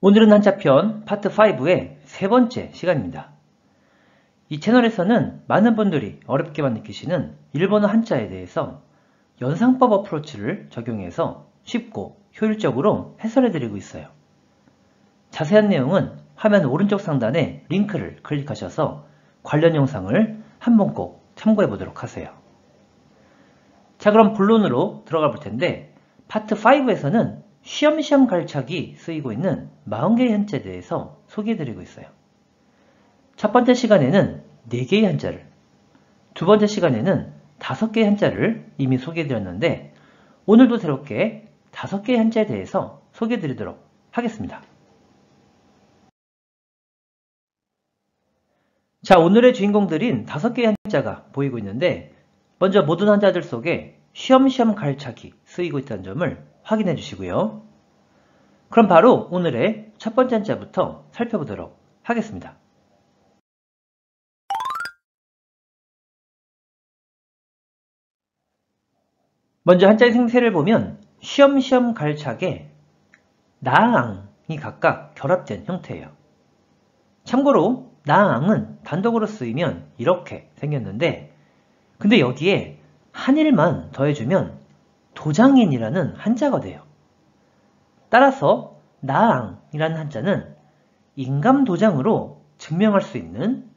오늘은 한자편 파트 5의 세 번째 시간입니다. 이 채널에서는 많은 분들이 어렵게만 느끼시는 일본어 한자에 대해서 연상법 어프로치를 적용해서 쉽고 효율적으로 해설해드리고 있어요. 자세한 내용은 화면 오른쪽 상단에 링크를 클릭하셔서 관련 영상을 한번 꼭 참고해 보도록 하세요. 자, 그럼 본론으로 들어가 볼 텐데 파트 5에서는 쉬엄쉬엄 갈착이 쓰이고 있는 40개의 한자에 대해서 소개해드리고 있어요. 첫 번째 시간에는 4개의 한자를, 두 번째 시간에는 5개의 한자를 이미 소개해드렸는데 오늘도 새롭게 5개의 한자에 대해서 소개해드리도록 하겠습니다. 자, 오늘의 주인공들인 5개의 한자가 보이고 있는데 먼저 모든 한자들 속에 쉬엄쉬엄 갈착이 쓰이고 있다는 점을 확인해 주시고요. 그럼 바로 오늘의 첫 번째 한자부터 살펴보도록 하겠습니다. 먼저 한자의 생세를 보면 쉬엄쉬엄 갈착에 나앙이 각각 결합된 형태예요. 참고로 나앙은 단독으로 쓰이면 이렇게 생겼는데 근데 여기에 한일만 더해주면 도장인이라는 한자가 돼요. 따라서 나앙이라는 한자는 인감도장으로 증명할 수 있는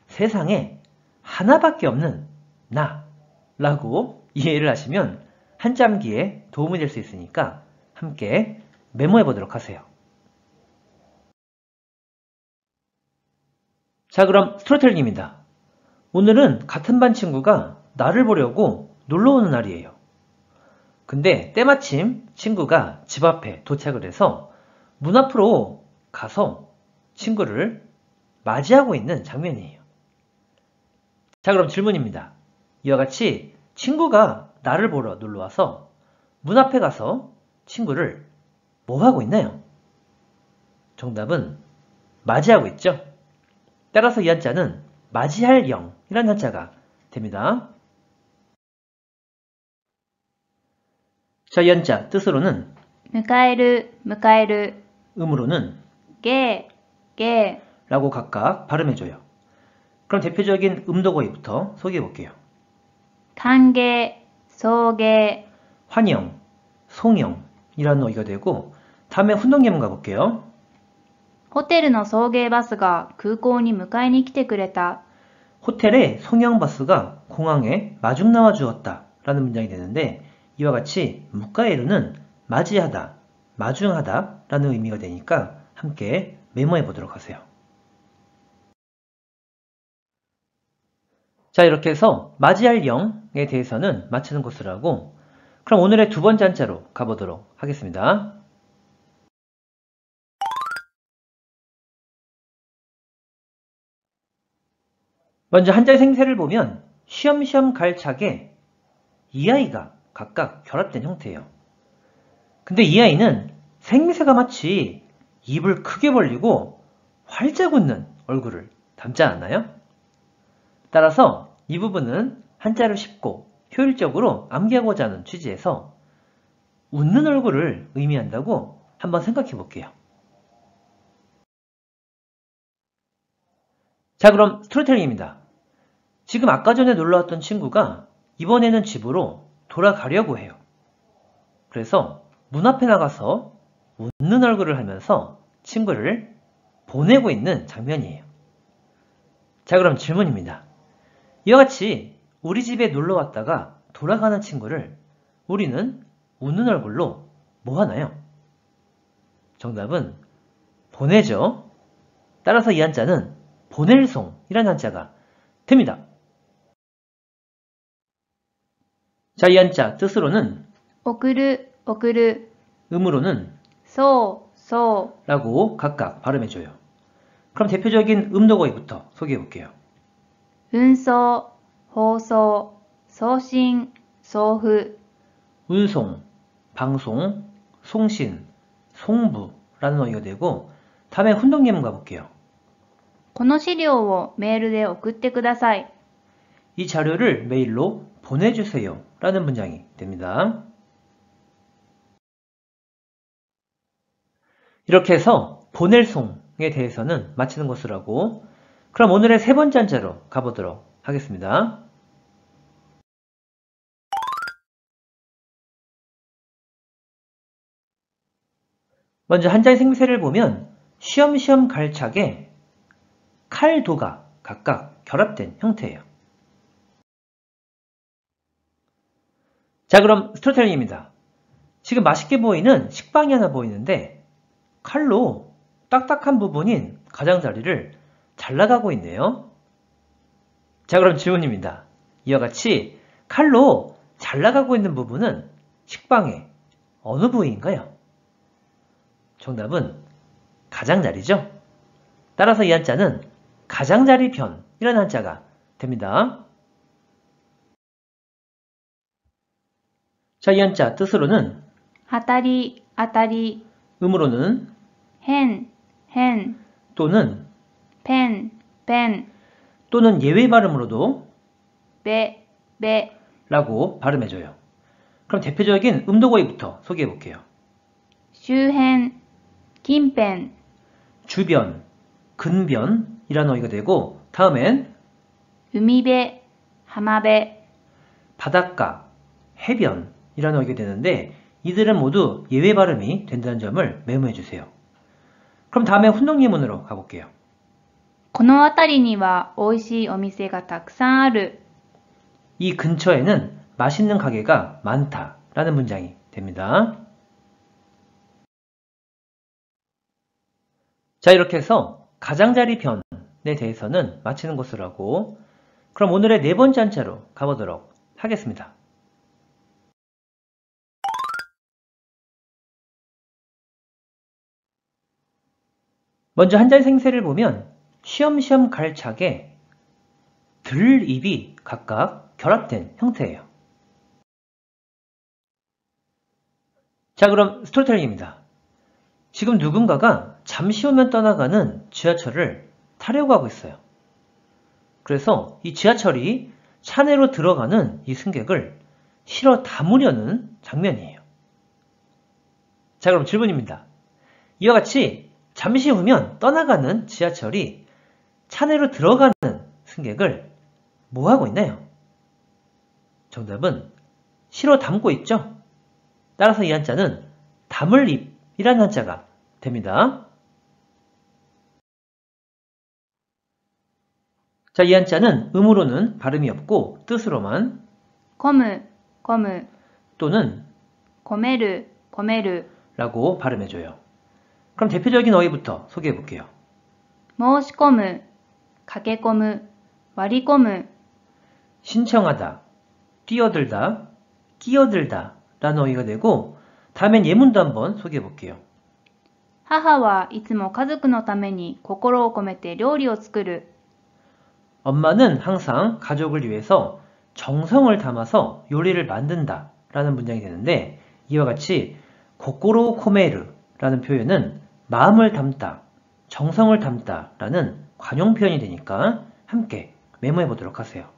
세상에 하나밖에 없는 나라고 이해를 하시면 한자 암기에 도움이 될 수 있으니까 함께 메모해 보도록 하세요. 자, 그럼 스토리텔링입니다. 오늘은 같은 반 친구가 나를 보려고 놀러오는 날이에요. 근데 때마침 친구가 집 앞에 도착을 해서 문 앞으로 가서 친구를 맞이하고 있는 장면이에요. 자, 그럼 질문입니다. 이와 같이 친구가 나를 보러 놀러와서 문 앞에 가서 친구를 뭐 하고 있나요? 정답은 맞이하고 있죠. 따라서 이 한자는 맞이할 영이라는 한자가 됩니다. 자, 이 한자 뜻으로는 迎える、迎える、 음으로는 げ、げ、 라고 각각 발음해줘요. 그럼 대표적인 음도거의부터 소개해볼게요. 歓迎、送迎、 환영, 송영이라는 어휘가 되고 다음에 훈동 예문 가볼게요. ホテルの送迎バスが空港に迎えに来てくれた。 호텔에 송영버스가 공항에 마중 나와 주었다 라는 문장이 되는데 이와 같이 묵가에루는 맞이하다, 마중하다 라는 의미가 되니까 함께 메모해 보도록 하세요. 자, 이렇게 해서 맞이할 영에 대해서는 맞추는 것을 하고 그럼 오늘의 두 번째 한자로 가보도록 하겠습니다. 먼저 한자의 생세를 보면 쉬엄쉬엄 갈착에 이 아이가 각각 결합된 형태예요. 근데 이 아이는 생새가 마치 입을 크게 벌리고 활짝 웃는 얼굴을 닮지 않나요? 따라서 이 부분은 한자를 쉽고 효율적으로 암기하고자 하는 취지에서 웃는 얼굴을 의미한다고 한번 생각해 볼게요. 자, 그럼 스토리텔링입니다. 지금 아까 전에 놀러왔던 친구가 이번에는 집으로 돌아가려고 해요. 그래서 문 앞에 나가서 웃는 얼굴을 하면서 친구를 보내고 있는 장면이에요. 자, 그럼 질문입니다. 이와 같이 우리 집에 놀러 왔다가 돌아가는 친구를 우리는 웃는 얼굴로 뭐 하나요? 정답은 보내죠. 따라서 이 한자는 보낼송이라는 한자가 됩니다. 자, 이 한자 뜻으로는 送る、送る、 음으로는 そう、そ 라고 각각 발음해줘요. 그럼 대표적인 음도거의부터 소개해볼게요. う、運送、放送、送信、送付、 운송, 방송, 송신, 송부라는 어휘가 되고 다음에 훈동 예문 가볼게요. この資料をメールで送ってください。 이 자료를 메일로 보내주세요 라는 문장이 됩니다. 이렇게 해서 보낼 송에 대해서는 마치는 것으로 하고, 그럼 오늘의 세 번째 한자로 가보도록 하겠습니다. 먼저 한자의 생세를 보면 쉬엄쉬엄 갈차게 칼도가 각각 결합된 형태예요. 자, 그럼 스토리텔링입니다. 지금 맛있게 보이는 식빵이 하나 보이는데 칼로 딱딱한 부분인 가장자리를 잘라가고 있네요. 자, 그럼 질문입니다. 이와 같이 칼로 잘라가고 있는 부분은 식빵의 어느 부위인가요? 정답은 가장자리죠. 따라서 이 한자는 가장자리편이라는 한자가 됩니다. 자, 이 한자 뜻으로는 当たり、当たり、 음으로는 変、変、 또는 ペン、ペン、 또는 예외 발음으로도 べ、べ、 라고 발음해줘요. 그럼 대표적인 음도거의부터 소개해볼게요. 周辺、近辺、 주변, 근변이라는 어휘가 되고 다음엔 海辺、浜辺、 바닷가, 해변이라는 어휘가 되는데 이들은 모두 예외 발음이 된다는 점을 메모해주세요. 그럼 다음에 훈독예문으로 가볼게요. この辺りには美味しいお店がたくさんある。 이 근처에는 맛있는 가게가 많다라는 문장이 됩니다. 자, 이렇게 해서 가장자리 변에 대해서는 마치는 것으로 하고, 그럼 오늘의 네 번째 한자로 가보도록 하겠습니다. 먼저 한자의 생세를 보면 쉬엄쉬엄 갈차게 들입이 각각 결합된 형태예요. 자, 그럼 스토리텔링입니다. 지금 누군가가 잠시 후면 떠나가는 지하철을 타려고 하고 있어요. 그래서 이 지하철이 차내로 들어가는 이 승객을 실어 담으려는 장면이에요. 자, 그럼 질문입니다. 이와 같이 잠시 후면 떠나가는 지하철이 차내로 들어가는 승객을 뭐 하고 있나요? 정답은 실어 담고 있죠? 따라서 이 한자는 담을 입이라는 한자가 됩니다. 자, 이 한자는 음으로는 발음이 없고 뜻으로만 込む、込む、 또는 込める、込める、 라고 발음해줘요. 그럼 대표적인 어휘부터 소개해볼게요. 申し込む、駆け込む、割り込む、 신청하다, 뛰어들다, 끼어들다 라는 어휘가 되고 다음엔 예문도 한번 소개해볼게요. 母はいつも家族のために心を込めて料理を作る。 엄마는 항상 가족을 위해서 정성을 담아서 요리를 만든다 라는 문장이 되는데 이와 같이 고코로 코메르 라는 표현은 마음을 담다, 정성을 담다 라는 관용 표현이 되니까 함께 메모해 보도록 하세요.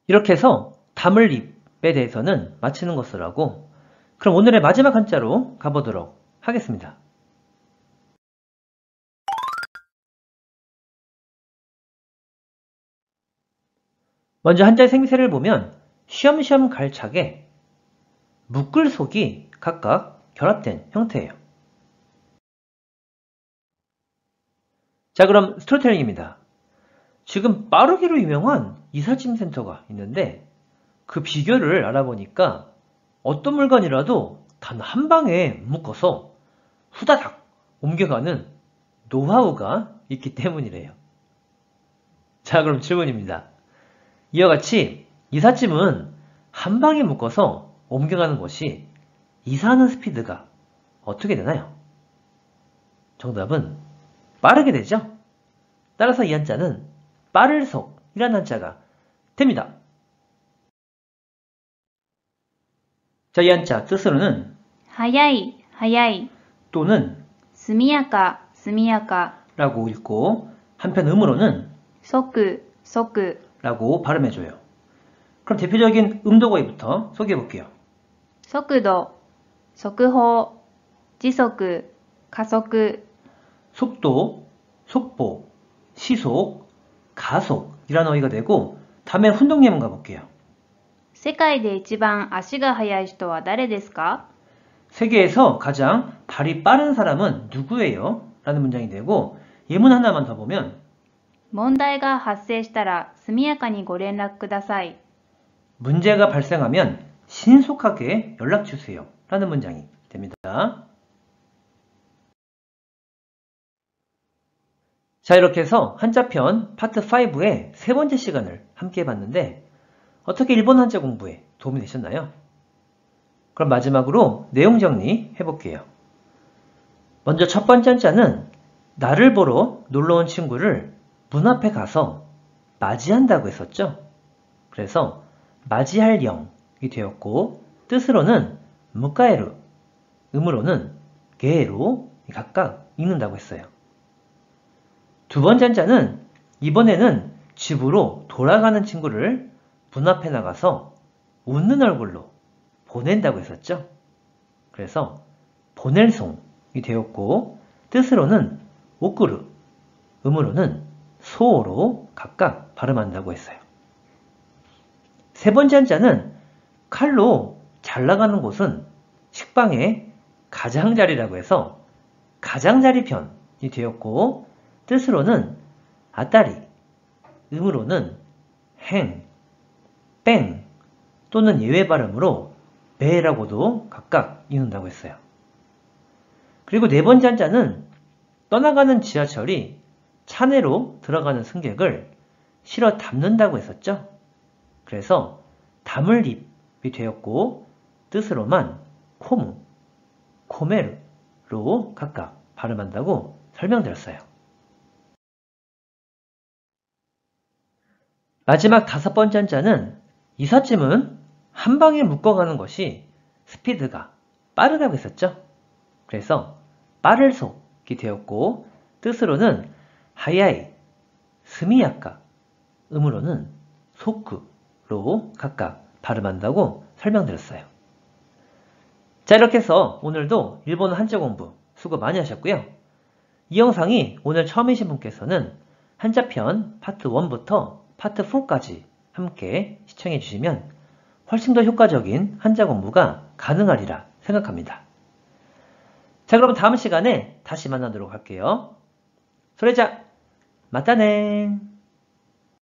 이렇게 해서 담을 입에 대해서는 마치는 것으로 하고 그럼 오늘의 마지막 한자로 가보도록 하겠습니다. 먼저 한자의 생세를 보면 쉬엄쉬엄 갈차게 묶을 속이 각각 결합된 형태예요. 자, 그럼 스토리텔링입니다. 지금 빠르기로 유명한 이삿짐 센터가 있는데 그 비결을 알아보니까 어떤 물건이라도 단 한 방에 묶어서 후다닥 옮겨가는 노하우가 있기 때문이래요. 자, 그럼 질문입니다. 이와 같이 이삿짐은 한 방에 묶어서 옮겨가는 것이 이사하는 스피드가 어떻게 되나요? 정답은 빠르게 되죠? 따라서 이 한자는 빠를속이라는 한자가 됩니다. 자, 이 한자 뜻으로는 早い、早い、 또는 速やか、速やか、 라고 읽고 한편 음으로는 速、速、 라고 발음해줘요. 그럼 대표적인 음도거의부터 소개해볼게요. 速度、速報、時速、加速、 속도, 속보, 시속, 가속이라는 어휘가 되고 다음에 훈동 예문 가볼게요. 世界で一番足が速い人は誰ですか? 세계에서 가장 발이 빠른 사람은 누구예요? 라는 문장이 되고 예문 하나만 더 보면 問題が発生したら速やかにご連絡ください. 문제가 발생하면 신속하게 연락주세요 라는 문장이 됩니다. 자, 이렇게 해서 한자편 파트 5의 세 번째 시간을 함께 해봤는데 어떻게 일본 한자 공부에 도움이 되셨나요? 그럼 마지막으로 내용 정리 해볼게요. 먼저 첫 번째 한자는 나를 보러 놀러온 친구를 문 앞에 가서 맞이한다고 했었죠. 그래서 맞이할 영이 되었고 뜻으로는 무카에루, 음으로는 게로 각각 읽는다고 했어요. 두 번째 한자는 이번에는 집으로 돌아가는 친구를 문 앞에 나가서 웃는 얼굴로 보낸다고 했었죠. 그래서 보낼 송이 되었고 뜻으로는 오꾸르, 음으로는 소로 각각 발음한다고 했어요. 세 번째 한자는 칼로 잘 나가는 곳은 식빵의 가장자리라고 해서 가장자리 편이 되었고 뜻으로는 아따리, 음으로는 행, 뺑 또는 예외 발음으로 매라고도 각각 읽는다고 했어요. 그리고 네 번째 한자는 떠나가는 지하철이 차내로 들어가는 승객을 실어 담는다고 했었죠. 그래서 담을 립이 되었고 뜻으로만 코무, 코메르로 각각 발음한다고 설명드렸어요. 마지막 다섯 번째 한자는 이삿짐은 한 방에 묶어가는 것이 스피드가 빠르다고 했었죠. 그래서 빠를속이 되었고 뜻으로는 하야이, 스미야카, 음으로는 소쿠로 각각 발음한다고 설명드렸어요. 자, 이렇게 해서 오늘도 일본어 한자 공부 수고 많이 하셨고요. 이 영상이 오늘 처음이신 분께서는 한자편 파트 1부터 파트 4까지 함께 시청해 주시면 훨씬 더 효과적인 한자 공부가 가능하리라 생각합니다. 자, 그럼 다음 시간에 다시 만나도록 할게요. 소래자, 맞다네.